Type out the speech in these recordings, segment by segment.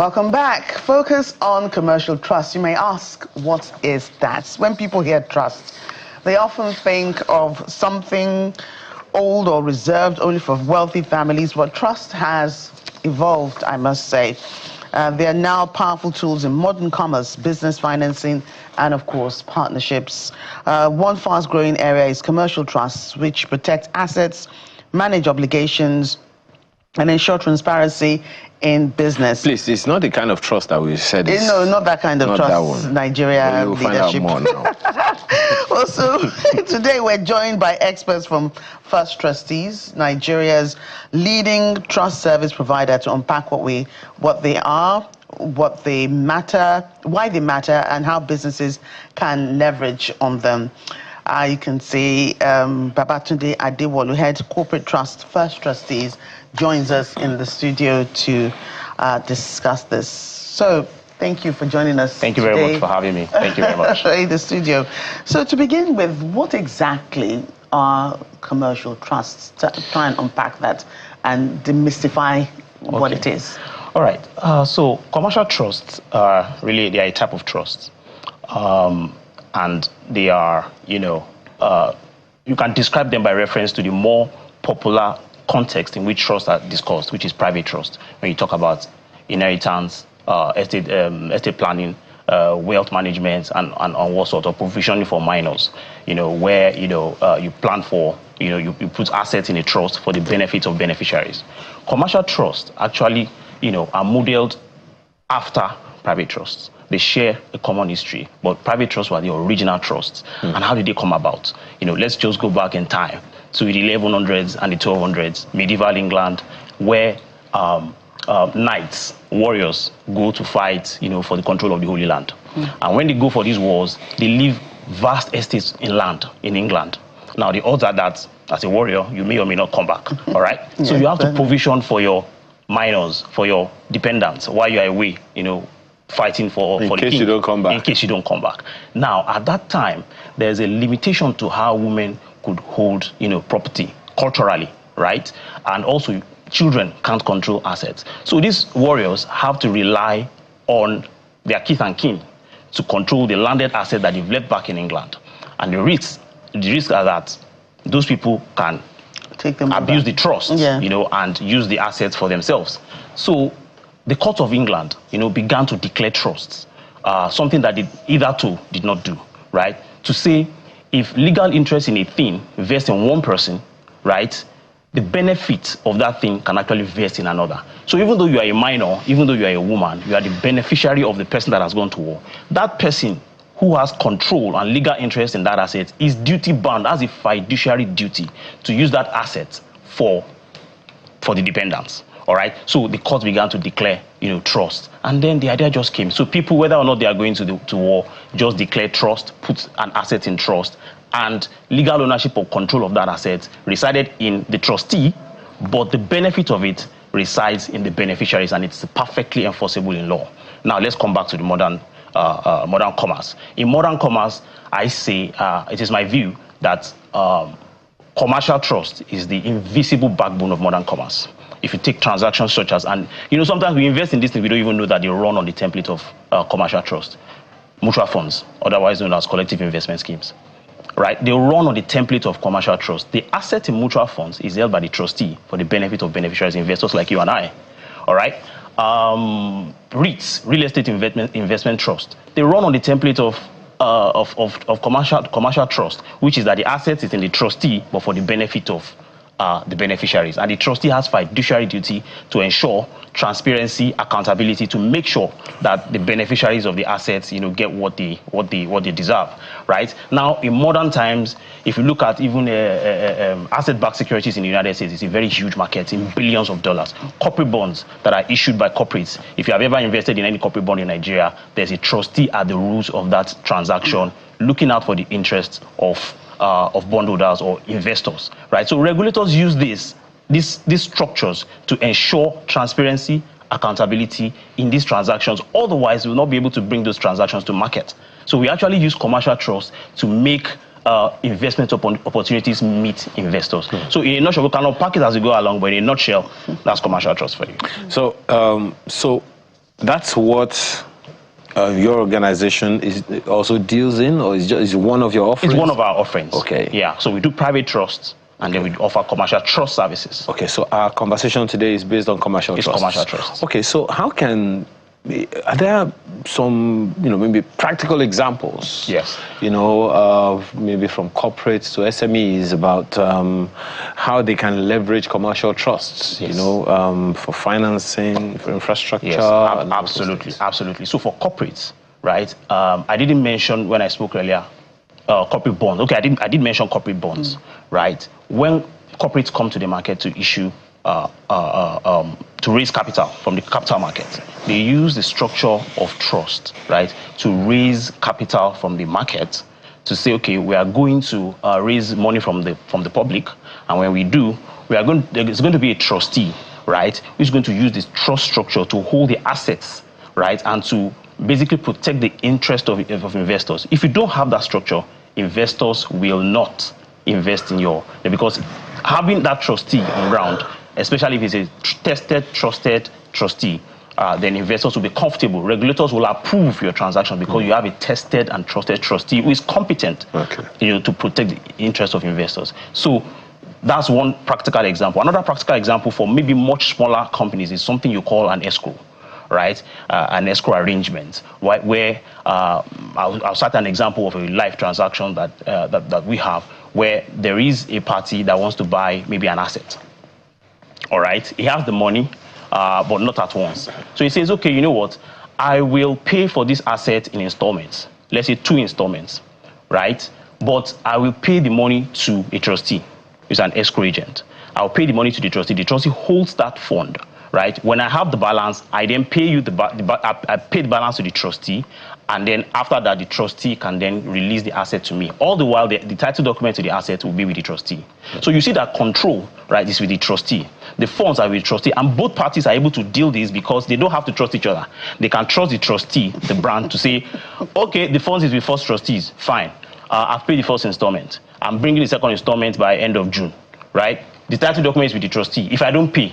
Welcome back. Focus on commercial trust. You may ask, what is that? When people hear trust, they often think of something old or reserved only for wealthy families, but trust has evolved, I must say. There are now powerful tools in modern commerce, business financing, and of course, partnerships. One fast-growing area is commercial trusts, which protect assets, manage obligations, and ensure transparency in business. Please, it's not the kind of trust that we said. No, not that kind of trust. Nigeria you'll leadership. Find out more now. Also, today we're joined by experts from Trustees, Nigeria's leading trust service provider, to unpack what they are, what they matter, why they matter, and how businesses can leverage on them. You can see Babatunde Adewolu, head corporate trust, Trustees, joins us in the studio to discuss this. So, thank you for joining us. Thank you very much for having me. Thank you very much. In the studio. So, to begin with, what exactly are commercial trusts? To try and unpack that and demystify what it is. All right. So, commercial trusts are really a type of trust. And they are, you can describe them by reference to the more popular context in which trusts are discussed, which is private trust. When you talk about inheritance, estate planning, wealth management, and what sort of provisioning for minors, where, you plan for, you put assets in a trust for the benefit of beneficiaries. Commercial trusts actually, are modeled after private trusts. They share a common history, but private trusts were the original trusts. And how did they come about? Let's just go back in time to the 1100s and the 1200s, medieval England, where knights, warriors, go to fight, for the control of the Holy Land. And when they go for these wars, they leave vast estates in land in England. Now, the odds are that as a warrior, you may or may not come back, all right? So you have to provision for your minors, for your dependents, while you are away, fighting for the king. In case you don't come back. Now, at that time, there's a limitation to how women could hold, property culturally, right? And also, children can't control assets. So these warriors have to rely on their kith and kin to control the landed asset that they've left back in England. And the risk are that those people can abuse the trust, and use the assets for themselves. So the court of England, began to declare trusts, something that hitherto did not do, right? To say, if legal interest in a thing vests in one person, right, the benefit of that thing can actually vest in another. So even though you are a minor, even though you are a woman, you are the beneficiary of the person that has gone to war. That person who has control and legal interest in that asset is duty bound, has a fiduciary duty to use that asset for the dependents. All right, so the court began to declare, trust, and then the idea just came. So people, whether or not they are going to war, just declare trust, put an asset in trust, and legal ownership or control of that asset resided in the trustee, but the benefit of it resides in the beneficiaries, and it's perfectly enforceable in law. Now let's come back to the modern commerce. In modern commerce, I say it is my view that commercial trust is the invisible backbone of modern commerce. If you take transactions such as, and sometimes we invest in these things, we don't even know that they run on the template of commercial trust. Mutual funds, otherwise known as collective investment schemes, right? They run on the template of commercial trust. The asset in mutual funds is held by the trustee for the benefit of beneficiaries, investors like you and I, all right? REITs, real estate investment trust, they run on the template of commercial trust, which is that the asset is in the trustee, but for the benefit of the beneficiaries, and the trustee has fiduciary duty to ensure transparency, accountability, to make sure that the beneficiaries of the assets, get what they deserve. Right now, in modern times, if you look at even asset-backed securities in the United States, it's a very huge market in billions of dollars. Corporate bonds that are issued by corporates. If you have ever invested in any corporate bond in Nigeria, there's a trustee at the rules of that transaction, looking out for the interests of bondholders or investors, right? So regulators use these structures to ensure transparency, accountability in these transactions. Otherwise, we will not be able to bring those transactions to market. So we actually use commercial trust to make investment opportunities meet investors. So in a nutshell, we can unpack it as we go along, but in a nutshell, that's commercial trust for you. So that's what your organization also deals in, or is one of your offerings? It's one of our offerings. Okay. Yeah. So we do private trusts, and then we offer commercial trust services. Okay. So our conversation today is based on commercial trusts. It's commercial trusts. Okay. So are there some, maybe practical examples? Yes. Of maybe from corporates to SMEs about how they can leverage commercial trusts, Yes. For financing, for infrastructure. Yes, absolutely. So for corporates, right? I didn't mention when I spoke earlier, corporate bonds. Okay, I did mention corporate bonds, right? When corporates come to the market to issue to raise capital from the capital market, they use the structure of trust, right, to raise capital from the market to say, okay, we are going to raise money from the public, and when we do, there's going to be a trustee, right, who's going to use this trust structure to hold the assets, right, and to basically protect the interest of investors. If you don't have that structure, investors will not invest in because having that trustee on ground, especially if it's a tested, trusted trustee, then investors will be comfortable. Regulators will approve your transaction because you have a tested and trusted trustee who is competent, to protect the interest of investors. So that's one practical example. Another practical example for maybe much smaller companies is something you call an escrow, right? An escrow arrangement, right? Where I'll cite an example of a live transaction that we have, where there is a party that wants to buy maybe an asset. All right, he has the money, but not at once. So he says, okay, you know what? I will pay for this asset in installments. Let's say 2 installments, right? But I will pay the money to a trustee, who's an escrow agent. I'll pay the money to the trustee. The trustee holds that fund, right? When I have the balance, I then pay you I pay the balance to the trustee, and then after that, the trustee can then release the asset to me. All the while, the title document to the asset will be with the trustee. So you see that control, right, is with the trustee. The funds are with the trustee, and both parties are able to deal this because they don't have to trust each other. They can trust the trustee, the brand, to say, okay, the funds is with first trustees, fine. I've paid the first installment. I'm bringing the second installment by end of June, right? The title document is with the trustee. If I don't pay,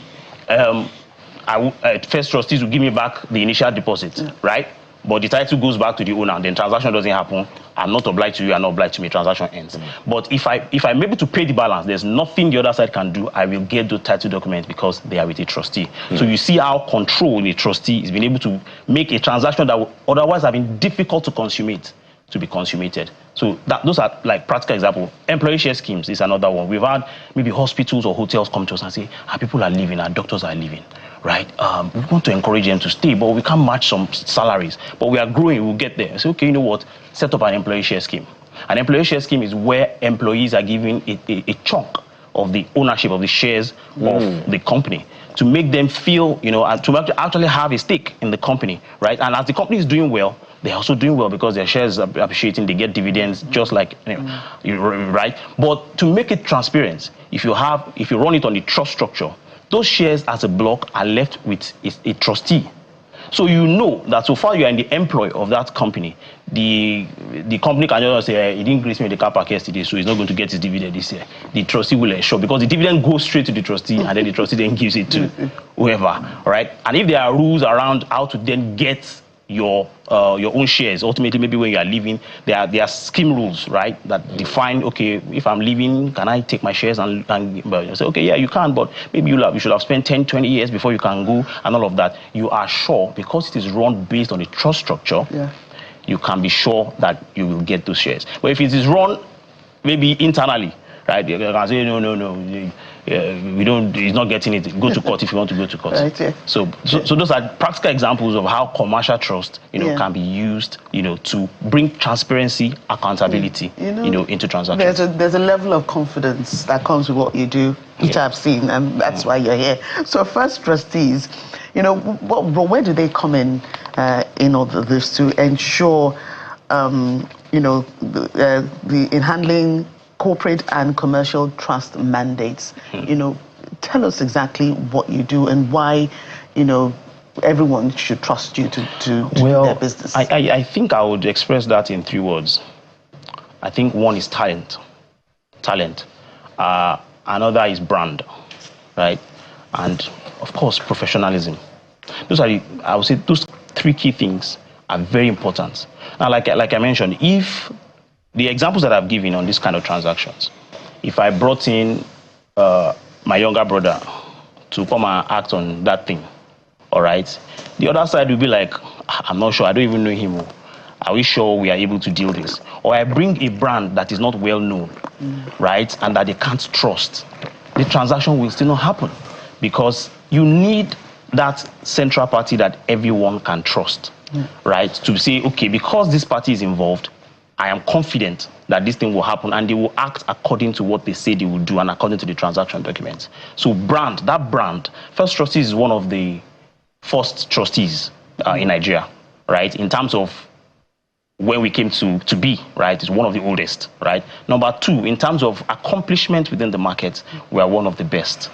first trustees will give me back the initial deposit, right? But the title goes back to the owner, then transaction doesn't happen. I'm not obliged to you, I'm not obliged to me, transaction ends. But if I'm able to pay the balance, there's nothing the other side can do. I will get the title documents because they are with a trustee. So you see how control the trustee is being able to make a transaction that would otherwise have been difficult to consummate, to be consummated. So those are like practical examples. Employee share schemes is another one. We've had maybe hospitals or hotels come to us and say, our people are leaving, our doctors are leaving, right? We want to encourage them to stay, but we can't match some salaries. But we are growing, we'll get there. I say, okay, you know what? Set up an employee share scheme. An employee share scheme is where employees are given a chunk of the ownership of the shares of the company to make them feel, and to actually have a stake in the company, right? And as the company is doing well, they're also doing well because their shares are appreciating, they get dividends just like, right? But to make it transparent, if you run it on the trust structure, those shares as a block are left with a trustee. So you know that so far you are in the employ of that company. The company can just say, he didn't grace me with the car park yesterday, so he's not going to get his dividend this year. The trustee will ensure, because the dividend goes straight to the trustee, and then the trustee then gives it to whoever, right? And if there are rules around how to then get your own shares, ultimately maybe when you are leaving, there are scheme rules, right, that define, okay, if I'm leaving, can I take my shares and you say, okay, yeah, you can, but maybe you should have spent 10, 20 years before you can go, and all of that. You are sure, because it is run based on a trust structure, you can be sure that you will get those shares. But if it is run maybe internally, right, you can say, no, we don't, he's not getting it. Go to court if you want to go to court. Right, yeah. So those are practical examples of how commercial trust, can be used, to bring transparency, accountability, into transactions. There's a level of confidence that comes with what you do, which I've seen, and that's why you're here. So first trustees, where do they come in all of this to ensure, in handling corporate and commercial trust mandates? Tell us exactly what you do and why, everyone should trust you to do their business. I think I would express that in 3 words. I think one is talent. Another is brand, right? And of course, professionalism. I would say those three key things are very important. Now, like I mentioned, if the examples that I've given on this kind of transactions, if I brought in my younger brother to come and act on that thing, all right, the other side will be like, I'm not sure, I don't even know him. Are we sure we are able to deal this? Or I bring a brand that is not well known, right, and that they can't trust. The transaction will still not happen because you need that central party that everyone can trust, right, to say, okay, because this party is involved, I am confident that this thing will happen and they will act according to what they say they will do and according to the transaction documents. So that brand, First Trustees is one of the first trustees in Nigeria, right, in terms of when we came to be, right, it's one of the oldest, right. Number two, in terms of accomplishment within the market, we are one of the best,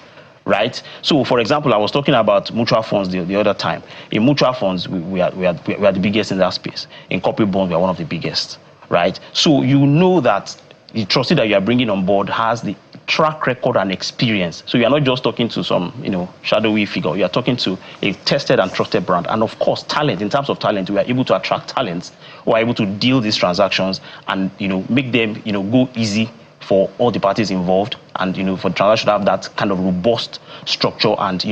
right. So, for example, I was talking about mutual funds the other time. In mutual funds, we are the biggest in that space. In corporate bonds, we are one of the biggest, right. So you know that the trustee that you are bringing on board has the track record and experience. So you are not just talking to some, shadowy figure. You are talking to a tested and trusted brand. And of course, talent. In terms of talent, we are able to attract talents who are able to deal these transactions and, make them, go easy for all the parties involved and, for the transaction to have that kind of robust structure and,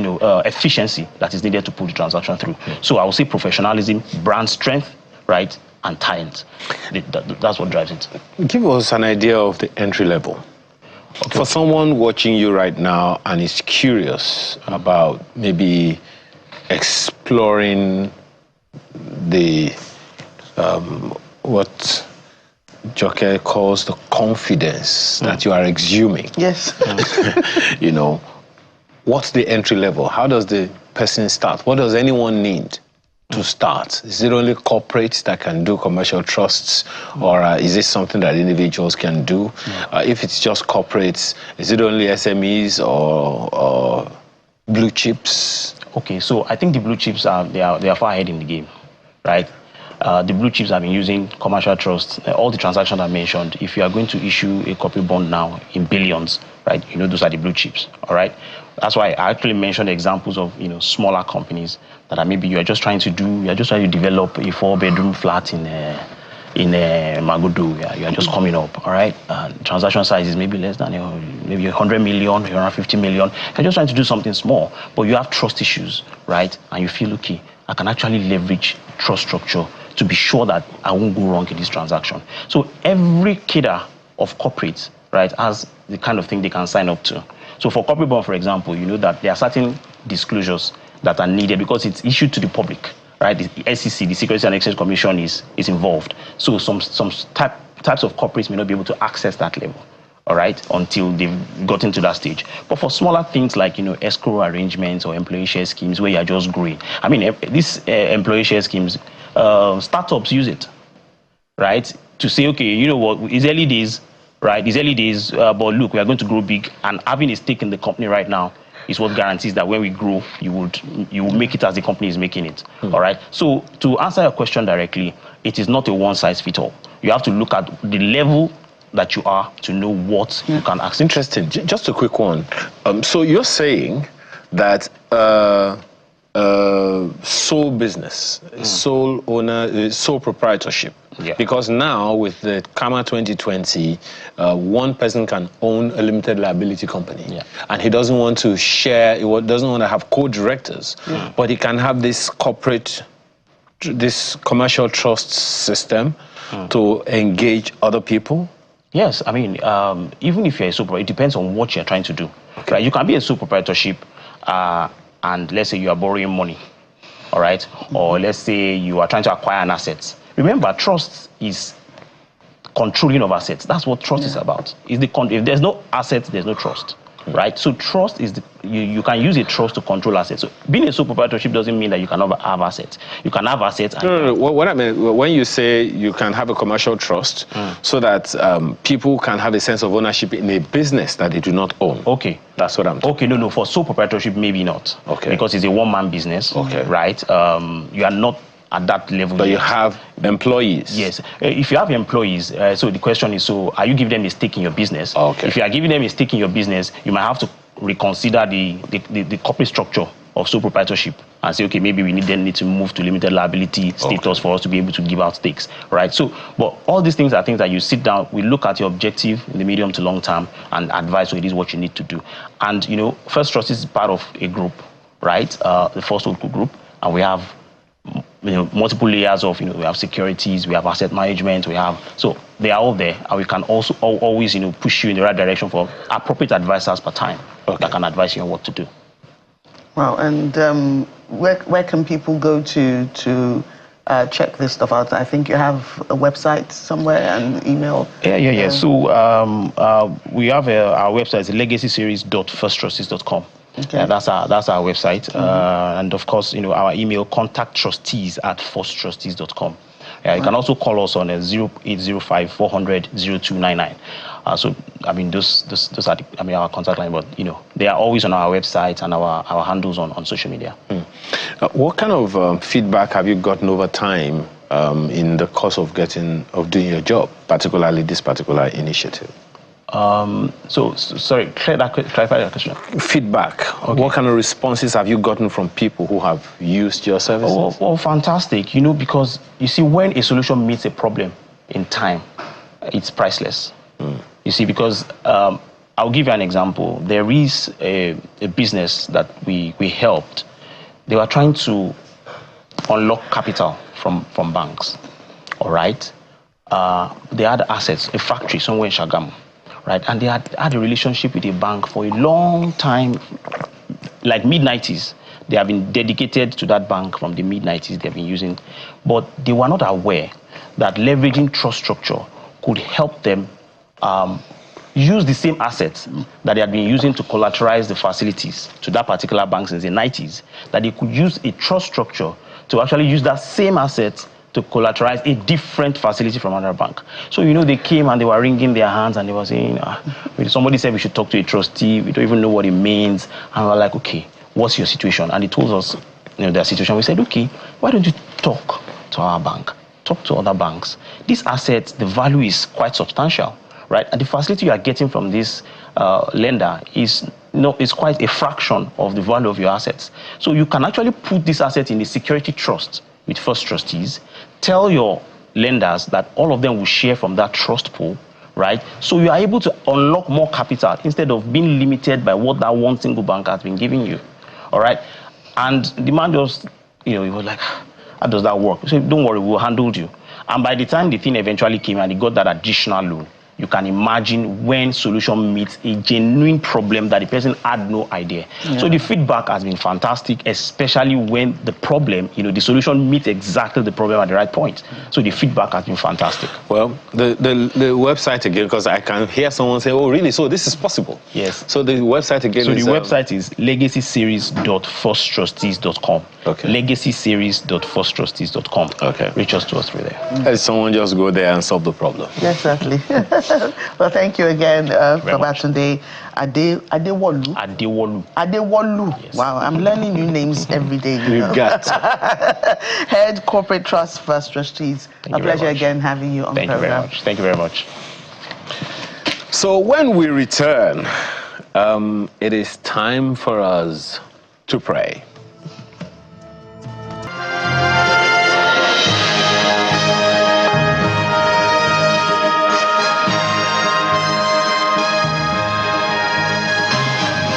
efficiency that is needed to pull the transaction through. So I would say professionalism, brand strength, right, and talent. That's what drives it. Give us an idea of the entry level. Okay. For someone watching you right now and is curious about maybe exploring the what Joke calls the confidence that you are exhuming. Yes. What's the entry level? How does the person start? What does anyone need to start? Is it only corporates that can do commercial trusts, or is it something that individuals can do? If it's just corporates, is it only SMEs or blue chips? Okay, so I think the blue chips they are far ahead in the game, right? The blue chips have been using commercial trusts. All the transactions I mentioned, if you are going to issue a corporate bond now in billions, right, those are the blue chips, all right? That's why I actually mentioned examples of, smaller companies that are maybe you're just trying to develop a 4-bedroom flat in Magodo. You are just coming up, all right? Transaction size is maybe less than maybe 100 million, 150 million. You're just trying to do something small, but you have trust issues, right? And you feel, okay, I can actually leverage trust structure to be sure that I won't go wrong in this transaction. So every cadre of corporates, right, has the kind of thing they can sign up to. So for corporate bond, for example, you know that there are certain disclosures that are needed because it's issued to the public, right? The SEC, the Securities and Exchange Commission, is involved. So some types of corporates may not be able to access that level, all right, until they've gotten to that stage. But for smaller things like, escrow arrangements or employee share schemes where you're just growing, I mean, these employee share schemes, startups use it, right? To say, okay, you know what, it's early days, right? It's early days, but look, we are going to grow big, and having a stake in the company right now is what guarantees that when we grow, you will make it as the company is making it. All right. So to answer your question directly, it is not a one-size-fits-all. You have to look at the level that you are to know what you can access. Interesting. Just a quick one. So you're saying that sole business, sole owner, sole proprietorship. Yeah. Because now with the CAMA 2020, one person can own a limited liability company. Yeah. And he doesn't want to share, he doesn't want to have co-directors, but he can have this commercial trust system to engage other people. Yes, I mean, even if you're a sole proprietor, it depends on what you're trying to do. Okay. Right? You can be a sole proprietorship and let's say you are borrowing money, all right? Or let's say you are trying to acquire an asset. Remember, trust is controlling of assets. That's what trust is about. If there's no asset, there's no trust, right? So trust is you can use a trust to control assets. So being a sole proprietorship doesn't mean that you cannot have assets. You can have assets. No. What I mean, when you say you can have a commercial trust so that people can have a sense of ownership in a business that they do not own. Okay. That's what I'm talking. Okay, no. For sole proprietorship, maybe not. Okay. Because it's a one-man business. Okay. Right? You are not at that level. But you have employees. Yes. If you have employees, so the question is, so are you giving them a stake in your business? Okay. If you are giving them a stake in your business, you might have to reconsider the corporate structure of sole proprietorship and say, okay, maybe we need to move to limited liability status for us to be able to give out stakes, right? So, but all these things are things that you sit down, we look at your objective in the medium to long term and advise, so it is what you need to do. And, you know, First Trustees is part of a group, right? The First Holdco group, and we have, you know, multiple layers of, you know, we have securities, we have asset management, so they are all there, and we can also always, you know, push you in the right direction for appropriate advisors per time that can advise you on what to do. Wow, and where can people go to check this stuff out? I think you have a website somewhere and email. Yeah. So we have our website, legacyseries.firsttrustees.com. Okay. That's our website, and of course, you know, our email, contacttrustees@firsttrustees.com. You can also call us on 0805 400 0299. So I mean, those are our contact line, but you know, they are always on our website and our handles on social media. What kind of feedback have you gotten over time in the course of doing your job, particularly this particular initiative? Sorry, clarify that question. Feedback. Okay. What kind of responses have you gotten from people who have used your services? Well, fantastic. You know, because you see, when a solution meets a problem in time, it's priceless. You see, because I'll give you an example. There is a business that we helped. They were trying to unlock capital from banks. All right. They had assets, a factory somewhere in Shagamu. Right, and they had a relationship with a bank for a long time, like mid-90s. They have been dedicated to that bank from the mid-90s. They've been using, but they were not aware that leveraging trust structure could help them use the same assets that they had been using to collateralize the facilities to that particular bank since the 90s, that they could use a trust structure to actually use that same asset to collateralize a different facility from another bank. So, you know, they came and they were wringing their hands and they were saying, somebody said we should talk to a trustee. We don't even know what it means. And we were like, okay, what's your situation? And they told us, you know, their situation. We said, okay, why don't you talk to our bank? Talk to other banks. These assets, the value is quite substantial, right? And the facility you are getting from this lender is quite a fraction of the value of your assets. So you can actually put this asset in a security trust with First Trustees, tell your lenders that all of them will share from that trust pool, right? So you are able to unlock more capital instead of being limited by what that one single bank has been giving you, all right? And the man just, you know, he was like, how does that work? So don't worry, we'll handle you. And by the time the thing eventually came and he got that additional loan, you can imagine when solution meets a genuine problem that the person had no idea. Yeah. So the feedback has been fantastic, especially when the problem, you know, the solution meets exactly the problem at the right point. So the feedback has been fantastic. Well, the website again, because I can hear someone say, oh, really? So this is possible? Yes. So the website again is... So the website is legacyseries.firsttrustees.com. Okay. Legacyseries.firsttrustees.com. Okay. Reach us to us through there. Let someone just go there and solve the problem. Yes, certainly. Well, thank you again, Babatunde Adewolu. Yes. Wow, I'm learning new names every day. You got Head Corporate Trust First Trustees. A pleasure again having you on the program. Thank you very much. So when we return, it is time for us to pray.